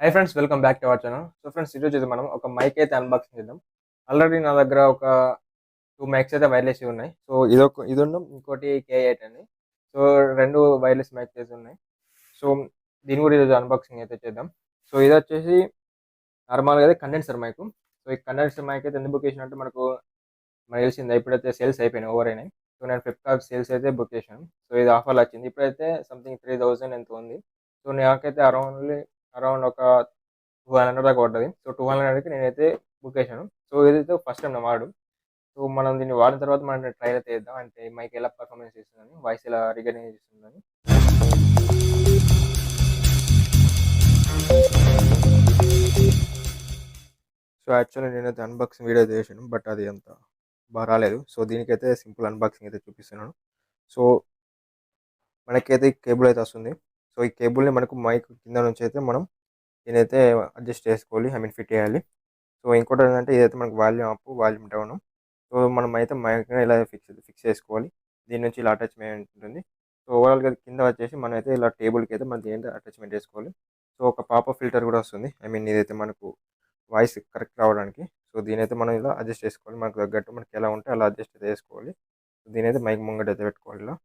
Hi friends, welcome back to our channel. So friends, ఈరోజు అయితే మనం ఒక మైక్ అయితే అన్బాక్సింగ్ చేద్దాం. ఆల్రెడీ నా దగ్గర ఒక 2 మైక్స్ అయితే వైర్లెస్ ఉన్నాయి. సో ఇది ఇంకోటి K8 అని. సో 2 వైర్లెస్ మైక్స్ అయితే ఉన్నాయి. సో దీని కూడా ఈరోజు అన్బాక్సింగ్ అయితే చేద్దాం. సో ఇది వచ్చేసి నార్మల్గా అయితే కండెన్సర్ మైక్. సో ఈ కండెన్సర్ మైక్ అయితే ఎందుకు బుక్ చేసినట్టు మనకు తెలిసిందే. ఇప్పుడైతే సేల్స్ అయిపోయినాయి, ఓవర్ అయినాయి. సో నేను ఫ్లిప్కార్ట్ సేల్స్ అయితే బుక్ చేశాను. సో ఇది ఆఫర్లో వచ్చింది. ఇప్పుడైతే సంథింగ్ 3000 ఎంత ఉంది. సో నాకైతే అరౌండ్ ఒక 200 దాకా పడ్డది. సో 200కి నేనైతే బుక్ చేశాను. సో ఇదైతే ఫస్ట్ టైం నా వాడు. సో మనం దీన్ని వాడిన తర్వాత మనం ట్రైల్ అయితే చేద్దాం. అంటే మైక్ ఎలా పర్ఫార్మెన్స్ ఇస్తుందని, వాయిస్ ఎలా రికగ్నైజ్ చేస్తుందని. సో యాక్చువల్లీ నేనైతే అన్బాక్సింగ్ వీడియో చేశాను, బట్ అది అంత బాగా రాలేదు. సో దీనికైతే సింపుల్ అన్బాక్సింగ్ అయితే చూపిస్తున్నాను. సో మనకైతే కేబుల్ అయితే వస్తుంది. సో ఈ కేబుల్ని మనకు మైక్ కింద నుంచి అయితే మనం దీనైతే అడ్జస్ట్ చేసుకోవాలి, ఫిట్ చేయాలి. సో ఇంకోటి ఏంటంటే ఇదైతే మనకు volume up, volume down. So మనం అయితే మైక్ ఇలా ఫిక్స్ చేసుకోవాలి. దీని నుంచి ఇలా అటాచ్మెంట్ ఉంటుంది. సో ఓవరాల్గా కింద వచ్చేసి మనం అయితే ఇలా టేబుల్కి అయితే మనం దీని అటాచ్మెంట్ చేసుకోవాలి. సో ఒక పాప ఫిల్టర్ కూడా వస్తుంది. ఇదైతే మనకు వాయిస్ కరెక్ట్ రావడానికి. సో దీనైతే మనం ఇలా అడ్జస్ట్ చేసుకోవాలి. మనకు తగ్గట్టు మనకి ఎలా ఉంటే అలా అడ్జస్ట్ అయితే చేసుకోవాలి. సో దీనైతే మైక్ ముంగట అయితే పెట్టుకోవాలి ఇలా.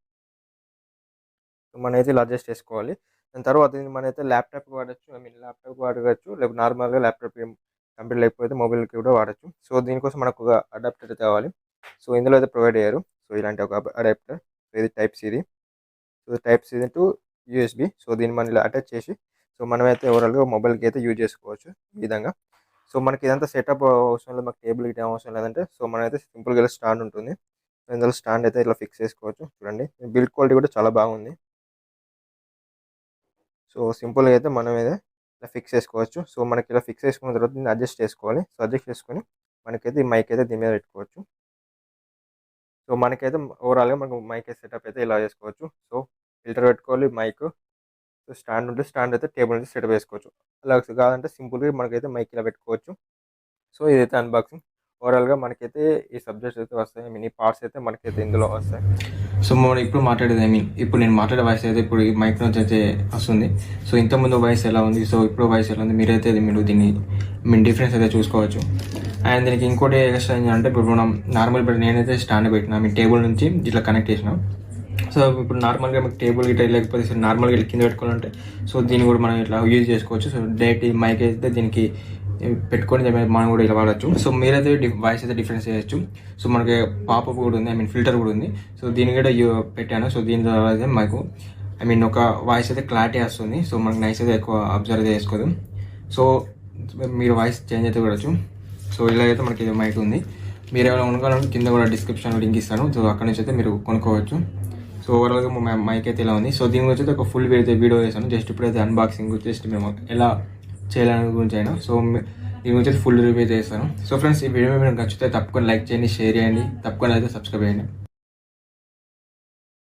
సో మనమైతే ఇలా అడ్జస్ట్ చేసుకోవాలి. దాని తర్వాత మనమైతే ల్యాప్టాప్కి వాడచ్చు. ల్యాప్టాప్కి వాడవచ్చు, లేకపోతే నార్మల్గా ల్యాప్టాప్ కంప్యూటర్ లేకపోతే మొబైల్కి కూడా వాడచ్చు. సో దీనికోసం మనకు ఒక అడాప్టర్ కావాలి. సో ఇందులో అయితే ప్రొవైడ్ అయ్యారు. సో ఇలాంటి ఒక అడాప్టర్. సో ఇది type C. So type C to USB. So దీన్ని మనం ఇలా అటాచ్ చేసి సో మనమైతే ఓవరాల్గా మొబైల్కి అయితే యూజ్ చేసుకోవచ్చు ఈ విధంగా. సో మనకి ఇదంతా సెటప్ అవసరం లేదు, మాకు టేబుల్ గిట్ట అవసరం లేదంటే సో మనమైతే సింపుల్గా స్టాండ్ ఉంటుంది. ఇందులో స్టాండ్ అయితే ఇలా ఫిక్స్ చేసుకోవచ్చు. చూడండి, బిల్డ్ క్వాలిటీ కూడా చాలా బాగుంది. సో సింపుల్గా అయితే మనం ఇలా ఫిక్స్ చేసుకోవచ్చు. సో మనకి ఇలా ఫిక్స్ చేసుకున్న తర్వాత దీన్ని అడ్జస్ట్ చేసుకోవాలి. సో అడ్జస్ట్ చేసుకొని మనకైతే ఈ మైక్ అయితే దీని మీద పెట్టుకోవచ్చు. సో మనకైతే ఓవరాల్గా మనకు మైక్ సెటప్ అయితే ఇలా చేసుకోవచ్చు. సో ఫిల్టర్ పెట్టుకోవాలి, మైక్. సో స్టాండ్ ఉంటే స్టాండ్ అయితే టేబుల్ నుంచి సెటప్ చేసుకోవచ్చు. అలా కాదంటే సింపుల్గా మనకైతే మైక్ ఇలా పెట్టుకోవచ్చు. సో ఇదైతే అన్బాక్సింగ్. ఓవరాల్గా మనకైతే ఈ సబ్జెక్ట్స్ అయితే వస్తాయి. ఈ పార్ట్స్ అయితే మనకైతే ఇందులో వస్తాయి. సో మనం ఇప్పుడు మాట్లాడేది ఇప్పుడు నేను మాట్లాడే వాయిస్ అయితే ఇప్పుడు ఈ మైక్ నుంచి అయితే వస్తుంది. సో ఇంతకుముందు వాయిస్ ఎలా ఉంది, సో ఇప్పుడు వాయిస్ ఎలా ఉంది, మీరైతే మీరు దీన్ని డిఫరెన్స్ అయితే చూసుకోవచ్చు. అండ్ దీనికి ఇంకోటి ఎక్స్ట్రా ఏంటంటే ఇప్పుడు మనం నార్మల్ ఇప్పుడు నేనైతే స్టాండ్ పెట్టినా టేబుల్ నుంచి ఇట్లా కనెక్ట్ చేసినా. సో ఇప్పుడు నార్మల్గా మీకు టేబుల్ గిట్ట లేకపోతే నార్మల్గా కింద పెట్టుకోవాలంటే సో దీన్ని కూడా మనం ఇట్లా యూజ్ చేసుకోవచ్చు. సో డైరెక్ట్ ఈ మైక్ అయితే దీనికి పెట్టుకొని మనం కూడా ఇలా వాడచ్చు. సో మీరైతే వాయిస్ అయితే డిఫరెన్స్ చేయొచ్చు. సో మనకి పాపప్ కూడా ఉంది, ఫిల్టర్ కూడా ఉంది. సో దీన్ని కూడా పెట్టాను. సో దీని ద్వారా అయితే మాకు ఒక వాయిస్ అయితే క్లారిటీ వస్తుంది. సో మనకి నైస్ అయితే ఎక్కువ అబ్జర్వ్ చేసుకోదు. సో మీరు వాయిస్ చేంజ్ అయితే చూడొచ్చు. సో ఇలా అయితే మనకి మైక్ ఉంది. మీరు ఏమైనా కొనుక్కోవాలంటే కింద కూడా డిస్క్రిప్షన్ లింక్ ఇస్తాను. సో అక్కడ నుంచి అయితే మీరు కొనుక్కోవచ్చు. సో ఓవరాల్గా మైక్ అయితే ఇలా ఉంది. సో దీని గురించి అయితే ఒక ఫుల్ వీడియో చేశాను. జస్ట్ ఇప్పుడైతే అన్బాక్సింగ్ జస్ట్ మేము ఎలా చేయాలని గురించి అయినా. సో దీని గురించి అయితే ఫుల్ రివ్యూ చేస్తాను. సో ఫ్రెండ్స్, ఈ వీడియో మీకు నచ్చితే తప్పకుండా లైక్ చేయండి, షేర్ చేయండి, తప్పకుండా అయితే సబ్స్క్రైబ్ చేయండి.